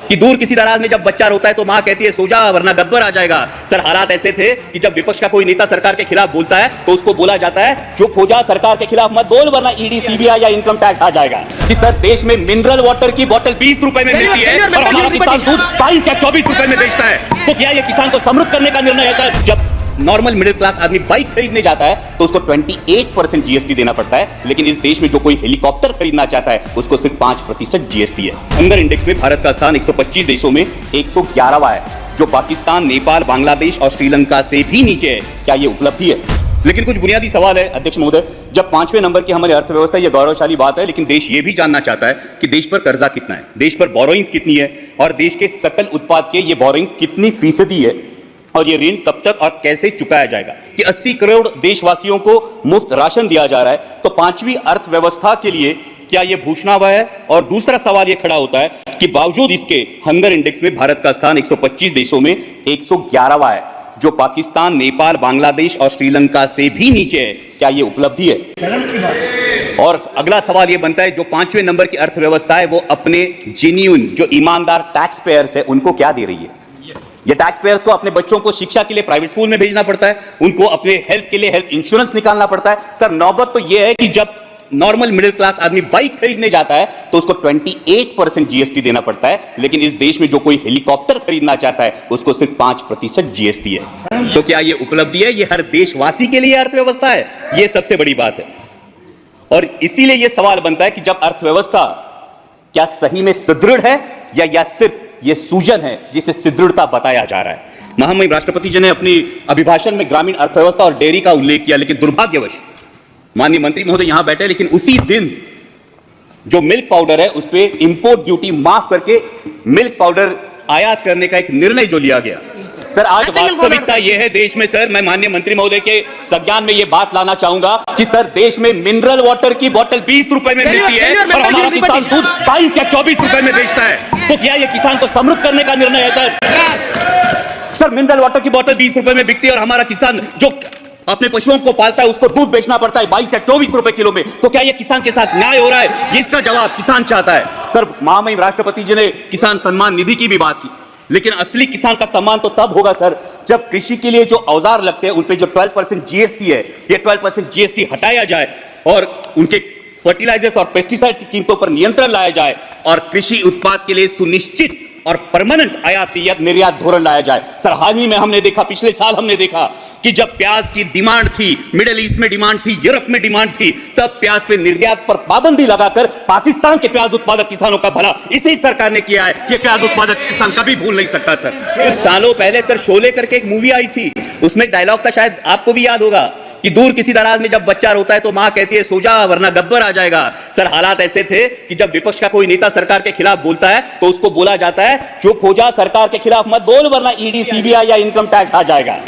कि दूर किसी दराज में जब बच्चा रोता है तो मां कहती है सो जा वरना गब्बर आ जाएगा। सर हालात ऐसे थे कि जब विपक्ष का कोई नेता सरकार के खिलाफ बोलता है तो उसको बोला जाता है चुप हो जा, सरकार के खिलाफ मत बोल वरना ईडी सीबीआई या इनकम टैक्स आ जाएगा। कि सर देश में मिनरल वाटर की बोतल 20 रुपए में मिलती है और हमारा किसान दूध 22 या 24 रुपए में बेचता है। तो क्या ये किसान को समृद्ध करने का निर्णय है? जब नॉर्मल मिडिल क्लास आदमी बाइक खरीदने जाता है तो उसको 28% जीएसटी देना पड़ता है, लेकिन इस देश में जो कोई हेलीकॉप्टर खरीदना चाहता है उसको सिर्फ 5% जीएसटी है। हंगर इंडेक्स में भारत का स्थान 125 देशों में 111वां है, जो पाकिस्तान, नेपाल, बांग्लादेश और श्रीलंका से भी नीचे है। क्या ये उपलब्धि है? लेकिन कुछ बुनियादी सवाल है अध्यक्ष महोदय। जब 5वें नंबर की हमारी अर्थव्यवस्था, यह गौरवशाली बात है, लेकिन देश ये भी जानना चाहता है कि देश पर कर्जा कितना है, देश पर बोरोइंग्स कितनी है और देश के सकल उत्पाद के ये बोरोइंग्स कितनी फीसदी है और ये ऋण कब तक और कैसे चुकाया जाएगा। कि 80 करोड़ देशवासियों को मुफ्त राशन दिया जा रहा है, तो 5वीं अर्थव्यवस्था के लिए क्या ये भूषणावह है? और दूसरा सवाल ये खड़ा होता है कि बावजूद इसके हंगर इंडेक्स में भारत का स्थान 125 देशों में 111वां है, जो पाकिस्तान, नेपाल, बांग्लादेश और श्रीलंका से भी नीचे है। क्या ये उपलब्धि है? और अगला सवाल ये बनता है, जो 5वें नंबर की अर्थव्यवस्था है वो अपने जेन्युइन, जो ईमानदार टैक्स पेयर्स है, उनको क्या दे रही है? ये टैक्स पेयर्स को अपने बच्चों को शिक्षा के लिए प्राइवेट स्कूल में भेजना पड़ता है, उनको अपने हेल्थ के लिए हेल्थ इंश्योरेंस निकालना पड़ता है। सर नौबत तो यह है कि जब नॉर्मल मिडिल क्लास आदमी बाइक खरीदने जाता है तो उसको 28% जीएसटी देना पड़ता है, लेकिन इस देश में जो कोई हेलीकॉप्टर खरीदना चाहता है उसको सिर्फ 5% जीएसटी है। तो क्या ये उपलब्धि है? ये हर देशवासी के लिए अर्थव्यवस्था है, ये सबसे बड़ी बात है। और इसीलिए यह सवाल बनता है कि जब अर्थव्यवस्था क्या सही में सुदृढ़ है या सिर्फ ये सूजन है जिसे सुदृढ़ता बताया जा रहा है। महामहिम राष्ट्रपति जी ने अपनी अभिभाषण में ग्रामीण अर्थव्यवस्था और डेयरी का उल्लेख किया, लेकिन दुर्भाग्यवश माननीय मंत्री महोदय यहां बैठे, लेकिन उसी दिन जो मिल्क पाउडर है उस पर इंपोर्ट ड्यूटी माफ करके मिल्क पाउडर आयात करने का एक निर्णय जो लिया गया। सर आज वास्तविकता यह है देश में, सर मैं माननीय मंत्री महोदय के संज्ञान में यह बात लाना चाहूंगा कि सर देश में मिनरल वाटर की बोतल 20 रुपए में मिलती है और हमारा किसान दूध 22 या 24 रुपए में बेचता है। तो क्या यह किसान को समृद्ध करने का निर्णय है? सर मिनरल वाटर की बोतल 20 रुपए में बिकती है और हमारा किसान जो अपने पशुओं को पालता है उसको दूध बेचना पड़ता है 22 या 24 रुपए किलो में। तो क्या यह किसान के साथ न्याय हो रहा है? ये इसका जवाब किसान चाहता है। सर महामहिम राष्ट्रपति जी ने किसान सम्मान निधि की भी बात की, लेकिन असली किसान का सम्मान तो तब होगा सर जब कृषि के लिए जो औजार लगते हैं उन पे जो 12% जीएसटी है, ये 12% जीएसटी हटाया जाए और उनके फर्टिलाइजर्स और पेस्टिसाइड्स की कीमतों पर नियंत्रण लाया जाए और कृषि उत्पाद के लिए सुनिश्चित और परमानेंट आयात या निर्यात धोरण लाया जाए। सर हाल ही में हमने देखा, पिछले साल हमने देखा कि जब प्याज की डिमांड थी, मिडिल ईस्ट में डिमांड थी, यूरोप में डिमांड थी, तब प्याज पे निर्यात पर पाबंदी लगाकर पाकिस्तान के प्याज उत्पादक किसानों का भला इसी सरकार ने किया है। ये प्याज उत्पादक किसान कभी भूल नहीं सकता। सर कुछ सालों पहले सर शोले करके एक मूवी आई थी, उसमें डायलॉग था, शायद आपको भी याद होगा, कि दूर किसी दराज में जब बच्चा रोता है तो मां कहती है सो जा वरना गब्बर आ जाएगा। सर हालात ऐसे थे कि जब विपक्ष का कोई नेता सरकार के खिलाफ बोलता है तो उसको बोला जाता है चुप हो जा, सरकार के खिलाफ मत बोल वरना ईडी सीबीआई या इनकम टैक्स आ जाएगा।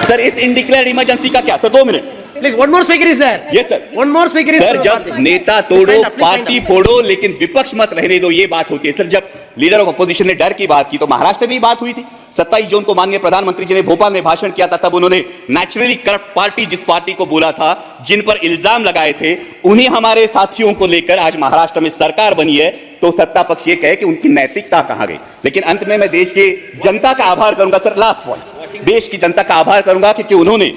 सर इस इनडिक्लेयर्ड इमरजेंसी का क्या? Sir 2 minute please, one more speaker is there. Yes sir. One more speaker is sir there. जब नेता तोड़ो पार्टी फोड़ो लेकिन विपक्ष मत रहने दो, ये बात होती है। सर जब लीडर ऑफ अपोजिशन ने डर की बात की तो महाराष्ट्र में भी बात हुई थी। 27 जून को माननीय प्रधानमंत्री जी ने भोपाल में भाषण किया था, तब उन्होंने नेचुरली करप्ट पार्टी जिस पार्टी को बोला था, जिन पर इल्जाम लगाए थे, उन्हीं हमारे साथियों को लेकर आज महाराष्ट्र में सरकार बनी है। तो सत्ता पक्ष ये कहे कि उनकी नैतिकता कहां गई। लेकिन अंत में मैं देश की जनता का आभार करूंगा। सर लास्ट पॉइंट, देश की जनता का आभार करूंगा क्योंकि उन्होंने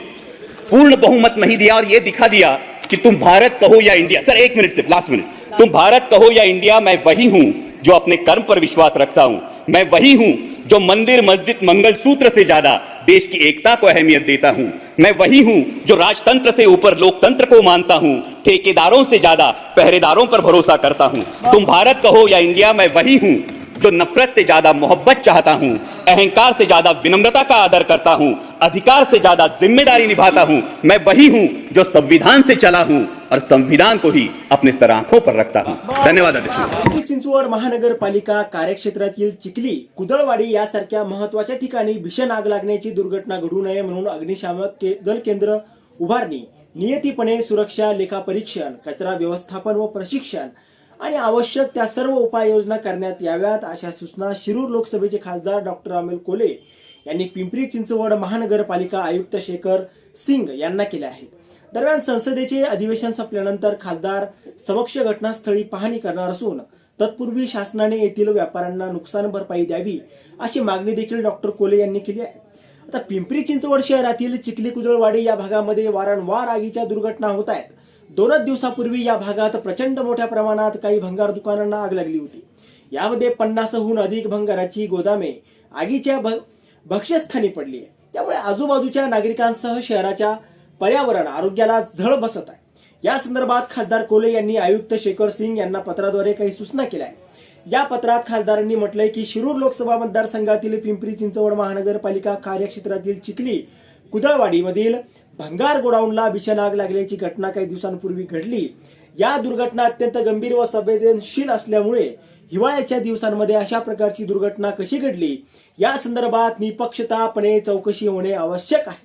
पूर्ण बहुमत नहीं दिया और यह दिखा दिया कि तुम भारत कहो या इंडिया। सर 1 मिनट सिर्फ, लास्ट मिनट, तुम भारत कहो या इंडिया, मैं वही हूं जो अपने कर्म पर विश्वास रखता हूं। मैं वही हूं जो मंदिर मस्जिद मंगलसूत्र से ज्यादा देश की एकता को अहमियत देता हूं। मैं वही हूं जो राजतंत्र से ऊपर लोकतंत्र को मानता हूं, ठेकेदारों से ज्यादा पहरेदारों पर भरोसा करता हूं। तुम भारत कहो या इंडिया, मैं वही हूं जो नफरत से ज्यादा मोहब्बत चाहता हूं, अहंकार से ज्यादा विनम्रता का आदर करता हूं, अधिकार से ज्यादा जिम्मेदारी निभाता हूं। मैं वही हूं जो संविधान से चला हूं और संविधान को ही अपने सर आंखों पर रखता हूं। धन्यवाद अध्यक्ष। पिंपरी चिंचवड महानगरपालिका कार्यक्षेत्रातील चिखली, कुदळवाडी यासारख्या महत्वाच्या ठिकाणी भीषण आग लागण्याची दुर्घटना घडू नये म्हणून अग्निशामक दल केंद्र उभारणी, नियमितपणे सुरक्षा लेखापरीक्षण, कचरा व्यवस्थापन व प्रशिक्षण आणि आवश्यक त्या सर्व उपाययोजना करण्यात याव्यात अशा सूचना शिरूर लोकसभेचे खासदार डॉक्टर अमोल कोल्हे यांनी पिंपरी चिंचवड महानगरपालिका आयुक्त शेखर सिंग यांना केल्या आहेत। दरम्यान संसदेचे अधिवेशन संपल्यानंतर खासदार समक्ष घटनास्थळी पाहणी करणार असून तत्पूर्वी शासनाने येथील व्यापाऱ्यांना नुकसान भरपाई द्यावी अशी मागणी देखील डॉक्टर कोले यांनी केली आहे. आता पिंपरी चिंचवड शहरातील चिखली कुदळवाडी या भागामध्ये वारंवार आगीच्या दुर्घटना होत आहेत. 2 दिवसापूर्वी या भागात प्रचंड मोठ्या प्रमाणात काही भंगार दुकानांना आग लागली होती. यामध्ये 50हून अधिक भंगाराची गोदामे आगीच्या भक्ष्यस्थानी पडली आहे. त्यामुळे आजूबाजूच्या नागरिकांसह शहराच्या पर्यावरण आरोग्याला झळ बसत आहे. या संदर्भात खासदार कोले यांनी आयुक्त शेखर सिंग यांना पत्राद्वारे काही सूचना केल्या आहेत. या पत्रात खासदारांनी म्हटलंय की शिरूर लोकसभा मतदारसंघातील पिंपरी चिंचवड महानगरपालिका कार्यक्षेत्रातील चिखली कुदळवाडीमधील भंगार गोडाऊनला भीषण आग लागल्याची घटना काही दिवसांपूर्वी घडली. या दुर्घटना अत्यंत गंभीर व संवेदनशील असल्यामुळे हिवाळ्याच्या दिवसांमध्ये अशा प्रकारची दुर्घटना कशी घडली या संदर्भात निपक्षतापणे चौकशी होणे आवश्यक आहे.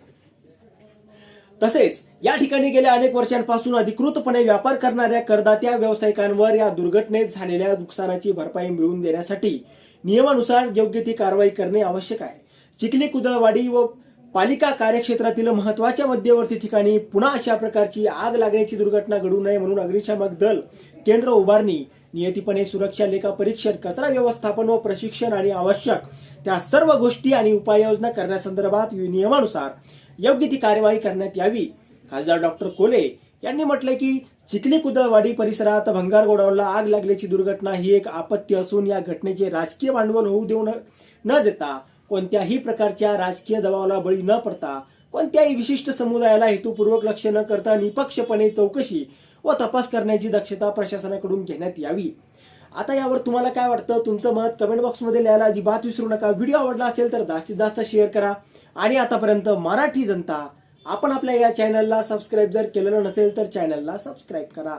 तसेच या ठिकाणी गेल्या अनेक वर्षांपासून अधिकृतपणे व्यापार करणाऱ्या करदात्या व्यावसायिकांवर या दुर्घटनेत झालेल्या नुकसानाची भरपाई मिळवून देण्यासाठी नियमानुसार योग्य ती कारवाई करणे आवश्यक आहे. चिखली कुदळवाडी व पालिका कार्यक्षेत्रातील महत्वाच्या मध्यवर्ती ठिकाणी पुन्हा अशा प्रकारची आग लागण्याची दुर्घटना घडू नये म्हणून अग्निशामक दल केंद्र उभारणी, नियमितपणे सुरक्षा लेखा परीक्षण, कचरा व्यवस्थापन व प्रशिक्षण आणि आवश्यक त्या सर्व गोष्टी आणि उपाययोजना करण्यासंदर्भात नियमानुसार योग्य ती कार्यवाही करण्यात यावी. खासदार डॉक्टर कोले यांनी म्हटले की चिखली कुदळवाडी परिसरात भंगार गोडाऊनला आग लागल्याची दुर्घटना ही एक आपत्ती असून या घटनेचे राजकीय भांडवल होऊ देऊ न देता, कोणत्याही प्रकारच्या राजकीय दबावाला बळी न पडता, कोणत्याही विशिष्ट समुदायाला हेतुपूर्वक लक्ष न करता निपक्षपणे चौकशी व तपास करण्याची दक्षता प्रशासनाकडून घेण्यात यावी. आता यावर तुम्हाला काय वाटतं? तुमचं मत कमेंट बॉक्समध्ये लिहायला अजिबात विसरू नका. व्हिडिओ आवडला असेल तर जास्तीत जास्त शेअर करा. आणि आतापर्यंत मराठी जनता, आपण आपल्या या चॅनलला सबस्क्राईब जर केलेलं नसेल तर चॅनलला सबस्क्राईब करा.